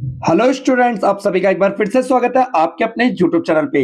Hello students, आप सभी का एक बार फिर से स्वागत है आपके अपने यूट्यूब चैनल पे।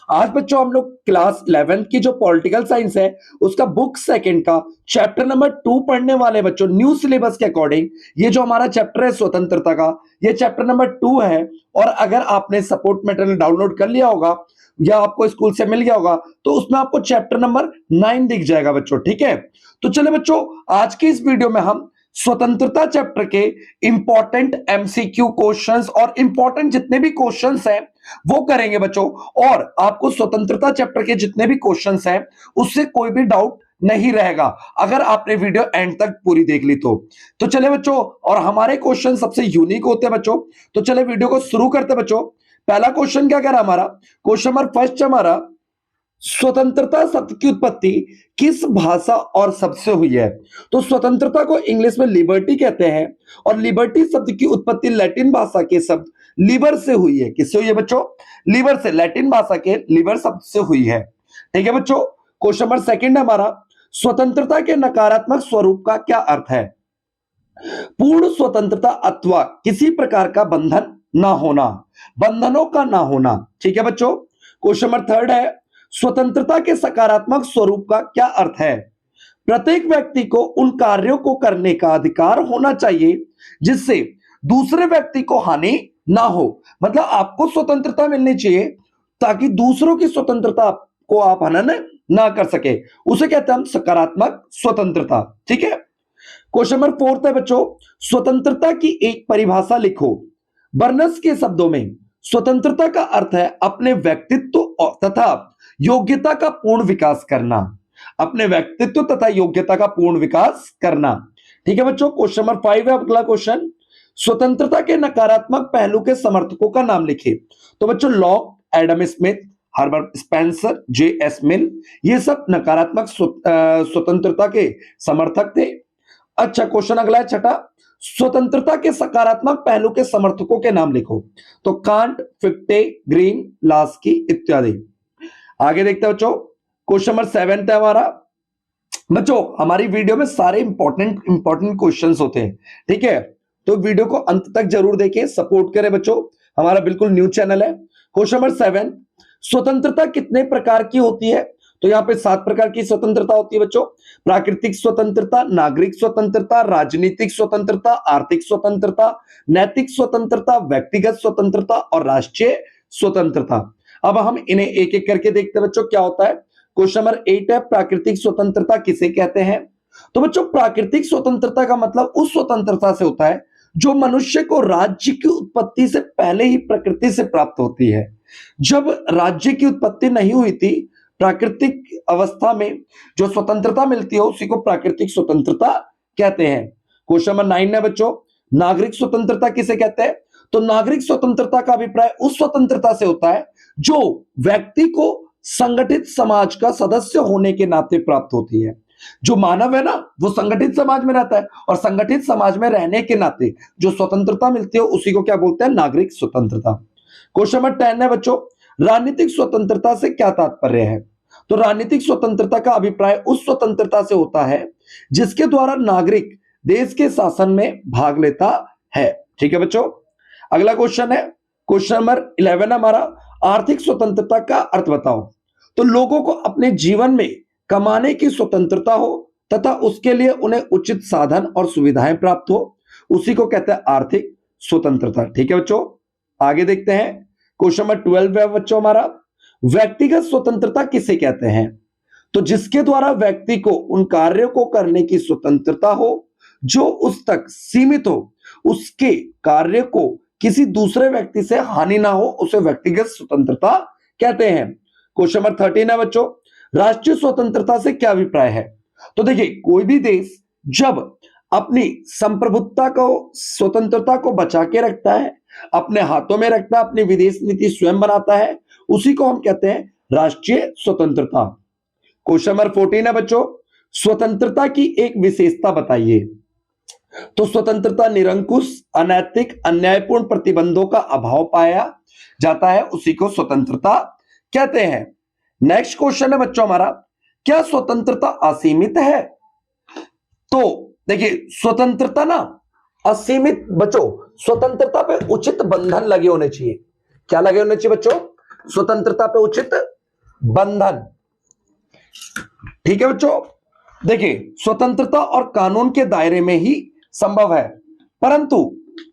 आज बच्चों हम लोग क्लास 11th की जो पॉलिटिकल साइंस है उसका बुक सेकंड का चैप्टर नंबर 2 पढ़ने वाले बच्चों। न्यू सिलेबस के अकॉर्डिंग ये जो हमारा चैप्टर है स्वतंत्रता का, ये चैप्टर नंबर 2 है। और अगर आपने सपोर्ट मटेरियल डाउनलोड कर लिया होगा या आपको स्कूल से मिल गया होगा तो उसमें आपको चैप्टर नंबर 9 दिख जाएगा बच्चों। ठीक है, तो चले बच्चों, आज की इस वीडियो में हम स्वतंत्रता चैप्टर के इंपॉर्टेंट एमसीक्यू क्वेश्चंस और इंपॉर्टेंट जितने भी क्वेश्चंस हैं वो करेंगे बच्चों। और आपको स्वतंत्रता चैप्टर के जितने भी क्वेश्चंस हैं उससे कोई भी डाउट नहीं रहेगा अगर आपने वीडियो एंड तक पूरी देख ली तो चले बच्चों, और हमारे क्वेश्चन सबसे यूनिक होते हैं बच्चों। तो चले वीडियो को शुरू करते बच्चों। पहला क्वेश्चन क्या कह रहा हमारा, क्वेश्चन नंबर फर्स्ट हमारा, स्वतंत्रता शब्द की उत्पत्ति किस भाषा और शब्द से हुई है। तो स्वतंत्रता को इंग्लिश में लिबर्टी कहते हैं और लिबर्टी शब्द की उत्पत्ति लैटिन भाषा के शब्द लिबर से हुई है। किससे हुई है बच्चों? लिबर से, लैटिन भाषा के लिबर शब्द से हुई है। ठीक है बच्चों, क्वेश्चन नंबर सेकंड हमारा, स्वतंत्रता के नकारात्मक स्वरूप का क्या अर्थ है। पूर्ण स्वतंत्रता अथवा किसी प्रकार का बंधन ना होना, बंधनों का ना होना। ठीक है बच्चों, क्वेश्चन नंबर थर्ड है, स्वतंत्रता के सकारात्मक स्वरूप का क्या अर्थ है। प्रत्येक व्यक्ति को उन कार्यों को करने का अधिकार होना चाहिए जिससे दूसरे व्यक्ति को हानि ना हो। मतलब आपको स्वतंत्रता मिलनी चाहिए ताकि दूसरों की स्वतंत्रता को आप हनन ना कर सके, उसे कहते हैं हम सकारात्मक स्वतंत्रता। ठीक है, क्वेश्चन नंबर फोर्थ है बच्चों, स्वतंत्रता की एक परिभाषा लिखो। बर्नस के शब्दों में स्वतंत्रता का अर्थ है अपने व्यक्तित्व तथा योग्यता का पूर्ण विकास करना। अपने व्यक्तित्व तथा योग्यता का पूर्ण विकास करना। ठीक है बच्चों, क्वेश्चन नंबर 5 है अगला क्वेश्चन, स्वतंत्रता के नकारात्मक पहलू के समर्थकों का नाम लिखिए। तो बच्चों Locke, Adam Smith, Herbert Spencer, J S Mill, ये सब नकारात्मक स्वतंत्रता के समर्थक थे। अच्छा, क्वेश्चन अगला है छठा, स्वतंत्रता के सकारात्मक पहलू के समर्थकों के नाम लिखो। तो कांट, फिक्टे, ग्रीन, लास्की इत्यादि। आगे देखते हैं बच्चों, क्वेश्चन नंबर 7 है हमारा। बच्चों हमारी वीडियो में सारे इंपॉर्टेंट क्वेश्चंस होते हैं। ठीक है, तो वीडियो को अंत तक जरूर देखें, सपोर्ट करें बच्चों, हमारा बिल्कुल न्यू चैनल है। क्वेश्चन नंबर 7, स्वतंत्रता कितने प्रकार की होती है। तो यहां पे 7 प्रकार की स्वतंत्रता होती है बच्चों। प्राकृतिक स्वतंत्रता, नागरिक स्वतंत्रता, राजनीतिक स्वतंत्रता, आर्थिक स्वतंत्रता, नैतिक स्वतंत्रता, व्यक्तिगत स्वतंत्रता और राष्ट्रीय स्वतंत्रता। अब हम इन्हें एक एक करके देखते हैं बच्चों क्या होता है। क्वेश्चन नंबर 8 है, प्राकृतिक स्वतंत्रता किसे कहते हैं। तो बच्चों प्राकृतिक स्वतंत्रता का मतलब उस स्वतंत्रता से होता है जो मनुष्य को राज्य की उत्पत्ति से पहले ही प्रकृति से प्राप्त होती है। जब राज्य की उत्पत्ति नहीं हुई थी, प्राकृतिक अवस्था में जो स्वतंत्रता मिलती है उसी को प्राकृतिक स्वतंत्रता कहते हैं। क्वेश्चन नंबर 9 है बच्चों, नागरिक स्वतंत्रता किसे कहते हैं। तो नागरिक स्वतंत्रता का अभिप्राय उस स्वतंत्रता से होता है जो व्यक्ति को संगठित समाज का सदस्य होने के नाते प्राप्त होती है। जो मानव है ना वो संगठित समाज में रहता है और संगठित समाज में रहने के नाते जो स्वतंत्रता मिलती है उसी को क्या बोलते हैं, नागरिक स्वतंत्रता। क्वेश्चन नंबर 10 है बच्चों, राजनीतिक स्वतंत्रता से क्या तात्पर्य है। तो राजनीतिक स्वतंत्रता का अभिप्राय उस स्वतंत्रता से होता है जिसके द्वारा नागरिक देश के शासन में भाग लेता है। ठीक है बच्चों, अगला क्वेश्चन है क्वेश्चन नंबर 11 हमारा, आर्थिक स्वतंत्रता का अर्थ बताओ। तो लोगों को अपने जीवन में कमाने की स्वतंत्रता हो तथा उसके लिए उन्हें उचित साधन और सुविधाएं प्राप्त हो, उसी को कहते हैं आर्थिक स्वतंत्रता। ठीक है बच्चों, आगे देखते हैं क्वेश्चन नंबर 12 है बच्चों हमारा, व्यक्तिगत स्वतंत्रता किसे कहते हैं। तो जिसके द्वारा व्यक्ति को उन कार्यों को करने की स्वतंत्रता हो जो उस तक सीमित हो, उसके कार्य को किसी दूसरे व्यक्ति से हानि ना हो, उसे व्यक्तिगत स्वतंत्रता कहते हैं। क्वेश्चन नंबर 13 है बच्चों, राष्ट्रीय स्वतंत्रता से क्या अभिप्राय है। तो देखिए कोई भी देश जब अपनी संप्रभुता को, स्वतंत्रता को बचा के रखता है, अपने हाथों में रखता है, अपनी विदेश नीति स्वयं बनाता है, उसी को हम कहते हैं राष्ट्रीय स्वतंत्रता। क्वेश्चन नंबर 14 है बच्चों, स्वतंत्रता की एक विशेषता बताइए। तो स्वतंत्रता निरंकुश, अनैतिक, अन्यायपूर्ण प्रतिबंधों का अभाव पाया जाता है, उसी को स्वतंत्रता कहते हैं। नेक्स्ट क्वेश्चन है बच्चों हमारा, क्या स्वतंत्रता असीमित है। तो देखिए स्वतंत्रता ना असीमित बच्चों स्वतंत्रता पे उचित बंधन लगे होने चाहिए। क्या लगे होने चाहिए बच्चों? स्वतंत्रता पे उचित बंधन। ठीक है बच्चों, देखिए स्वतंत्रता और कानून के दायरे में ही संभव है, परंतु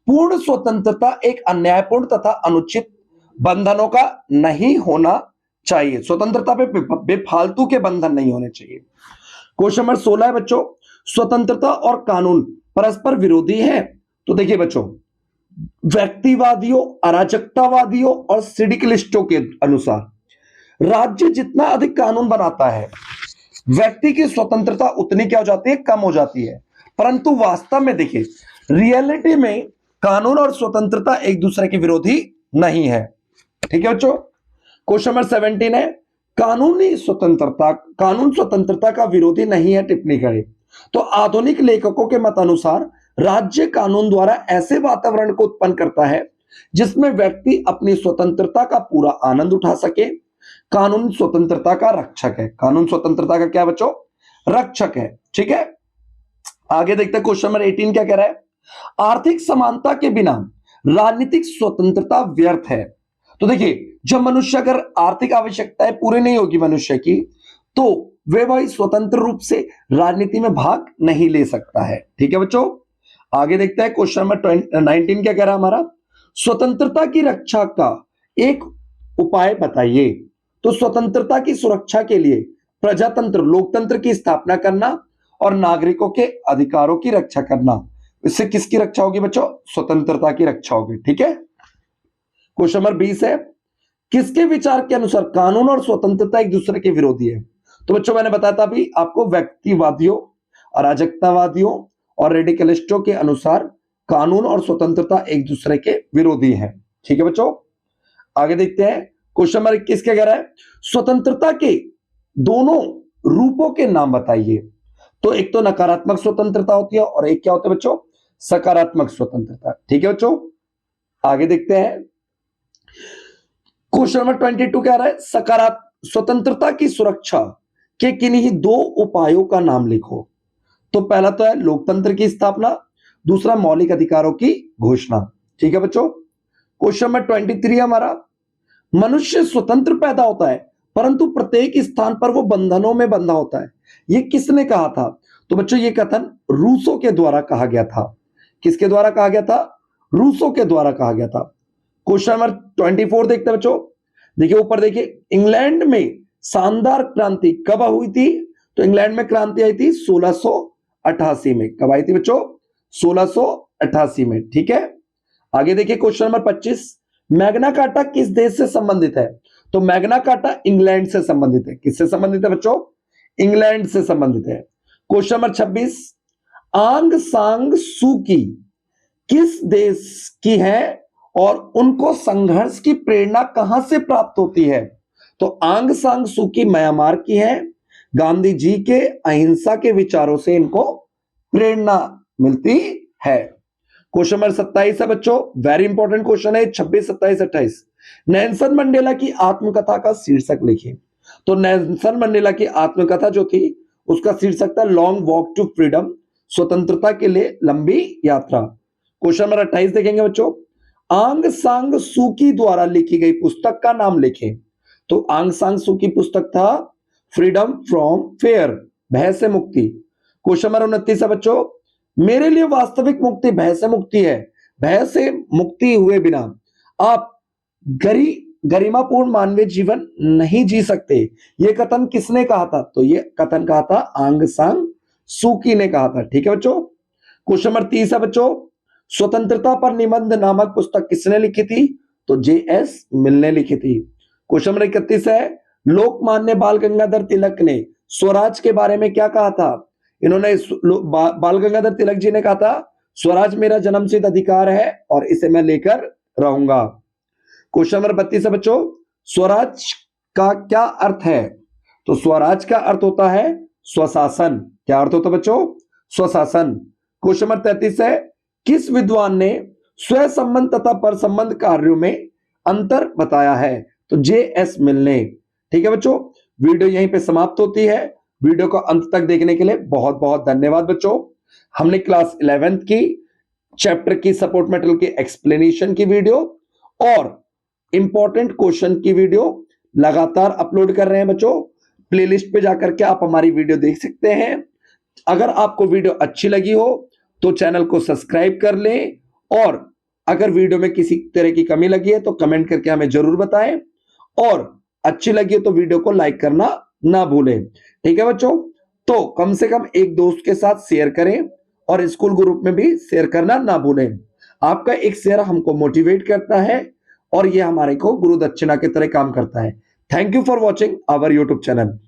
पूर्ण स्वतंत्रता एक अन्यायपूर्ण तथा अनुचित बंधनों का नहीं होना चाहिए। स्वतंत्रता पे बेफालतू के बंधन नहीं होने चाहिए। क्वेश्चन नंबर 16 है बच्चों, स्वतंत्रता और कानून परस्पर विरोधी है। तो देखिए बच्चों, व्यक्तिवादियों, अराजकतावादियों और सिंडिकलिस्टों के अनुसार राज्य जितना अधिक कानून बनाता है, व्यक्ति की स्वतंत्रता उतनी क्या हो जाती है? कम हो जाती है। परंतु वास्तव में देखिए, रियलिटी में कानून और स्वतंत्रता एक दूसरे के विरोधी नहीं है। ठीक है बच्चों, क्वेश्चन नंबर 17 है, कानून स्वतंत्रता का विरोधी नहीं है, टिप्पणी करें। तो आधुनिक लेखकों के मत अनुसार राज्य कानून द्वारा ऐसे वातावरण को उत्पन्न करता है जिसमें व्यक्ति अपनी स्वतंत्रता का पूरा आनंद उठा सके। कानून स्वतंत्रता का रक्षक है। कानून स्वतंत्रता का क्या बच्चों? रक्षक है। ठीक है, आगे देखते हैं क्वेश्चन नंबर 18 क्या कह रहा है, आर्थिक समानता के बिना राजनीतिक स्वतंत्रता व्यर्थ है। तो देखिए, जब मनुष्य अगर आर्थिक आवश्यकताएं पूरी नहीं होगी मनुष्य की, तो वे भाई स्वतंत्र रूप से राजनीति में भाग नहीं ले सकता है। ठीक है बच्चों, आगे देखते हैं क्वेश्चन नंबर 19 क्या कह रहा है हमारा, स्वतंत्रता की रक्षा का एक उपाय बताइए। तो स्वतंत्रता की सुरक्षा के लिए प्रजातंत्र, लोकतंत्र की स्थापना करना और नागरिकों के अधिकारों की रक्षा करना। इससे किसकी रक्षा होगी बच्चों? स्वतंत्रता की रक्षा होगी। ठीक है, क्वेश्चन नंबर 20 है, किसके विचार के अनुसार कानून और स्वतंत्रता एक दूसरे के विरोधी है? तो बच्चों मैंने बताया था अभी आपको, व्यक्तिवादियों, अराजकतावादियों और रेडिकलिस्टों के अनुसार कानून और स्वतंत्रता एक दूसरे के विरोधी हैं। ठीक है बच्चों, आगे देखते हैं क्वेश्चन नंबर 21 क्या कह रहा है, स्वतंत्रता के दोनों रूपों के नाम बताइए। तो एक तो नकारात्मक स्वतंत्रता होती है और एक क्या होता है बच्चों? सकारात्मक स्वतंत्रता। ठीक है बच्चों, आगे देखते हैं क्वेश्चन नंबर 22 क्या रहा है, सकारात्मक स्वतंत्रता की सुरक्षा के किन्हीं दो उपायों का नाम लिखो। तो पहला तो है लोकतंत्र की स्थापना, दूसरा मौलिक अधिकारों की घोषणा। ठीक है बच्चों, क्वेश्चन नंबर 23 हमारा, मनुष्य स्वतंत्र पैदा होता है परंतु प्रत्येक स्थान पर वो बंधनों में बंधा होता है। ये किसने कहा था? तो बच्चों ये कथन रूसो के द्वारा कहा गया था। किसके द्वारा कहा गया था? रूसो के द्वारा कहा गया था। क्वेश्चन नंबर 24 देखते हैं बच्चों, देखिए ऊपर देखिए, इंग्लैंड में शानदार क्रांति कब हुई थी? तो इंग्लैंड में क्रांति आई थी 1688 में। कब आई थी बच्चों? 1688 में। ठीक है, आगे देखिए क्वेश्चन नंबर 25, मैग्ना कार्टा किस देश से संबंधित है? तो मैग्ना कार्टा इंग्लैंड से संबंधित है। किससे संबंधित है बच्चों? इंग्लैंड से संबंधित है। क्वेश्चन नंबर 26, आंग सांग सूकी किस देश की है और उनको संघर्ष की प्रेरणा कहां से प्राप्त होती है? तो आंग सांग सूकी म्यांमार की है। गांधी जी के अहिंसा के विचारों से इनको प्रेरणा मिलती है। क्वेश्चन नंबर 27 है बच्चों, वेरी इंपॉर्टेंट क्वेश्चन है 26, 27, 28। नेल्सन मंडेला की आत्मकथा का शीर्षक लिखिए। तो नेल्सन मंडेला की आत्मकथा जो थी उसका शीर्षक था लॉन्ग वॉक टू फ्रीडम, स्वतंत्रता के लिए लंबी यात्रा। क्वेश्चन नंबर 28 देखेंगे बच्चों, आंग सांग सूकी द्वारा लिखी गई पुस्तक का नाम लिखें। तो आंग सांग सूकी पुस्तक था फ्रीडम फ्रॉम फेयर, भय से मुक्ति। क्वेश्चन नंबर 29 है बच्चों, मेरे लिए वास्तविक मुक्ति भय से मुक्ति है। भय से मुक्ति हुए बिना आप गरिमापूर्ण मानवीय जीवन नहीं जी सकते। यह कथन किसने कहा था? तो यह कथन कहा था आंग सांग सूकी ने कहा था। ठीक है बच्चों, क्वेश्चन नंबर 30 है बच्चों, स्वतंत्रता पर निबंध नामक पुस्तक किसने लिखी थी? तो जे.एस. मिल ने लिखी थी। क्वेश्चन नंबर 31 है, लोकमान्य बाल गंगाधर तिलक ने स्वराज के बारे में क्या कहा था? इन्होंने बाल गंगाधर तिलक जी ने कहा था स्वराज मेरा जन्मसिद्ध अधिकार है और इसे मैं लेकर रहूंगा। क्वेश्चन नंबर 32 है बच्चों, स्वराज का क्या अर्थ है? तो स्वराज का अर्थ होता है स्वशासन। क्या अर्थ होता है बच्चों? स्वशासन। क्वेश्चन नंबर 33 है, किस विद्वान ने स्व संबंध तथा पर संबंध कार्यों में अंतर बताया है? तो जे.एस. मिल ने। ठीक है बच्चों, वीडियो यहीं पे समाप्त होती है। वीडियो को अंत तक देखने के लिए बहुत बहुत धन्यवाद बच्चों। हमने क्लास 11th की चैप्टर की सपोर्ट मटेरियल की एक्सप्लेनेशन की वीडियो और इंपॉर्टेंट क्वेश्चन की वीडियो लगातार अपलोड कर रहे हैं बच्चों। प्लेलिस्ट पे जाकर के आप हमारी वीडियो देख सकते हैं। अगर आपको वीडियो अच्छी लगी हो तो चैनल को सब्सक्राइब कर लें, और अगर वीडियो में किसी तरह की कमी लगी है तो कमेंट करके हमें जरूर बताएं, और अच्छी लगी है तो वीडियो को लाइक करना ना भूलें। ठीक है बच्चों, तो कम से कम एक दोस्त के साथ शेयर करें और स्कूल ग्रुप में भी शेयर करना ना भूलें। आपका एक शेयर हमको मोटिवेट करता है और ये हमारे को गुरु दक्षिणा की तरह काम करता है। Thank you for watching our YouTube channel.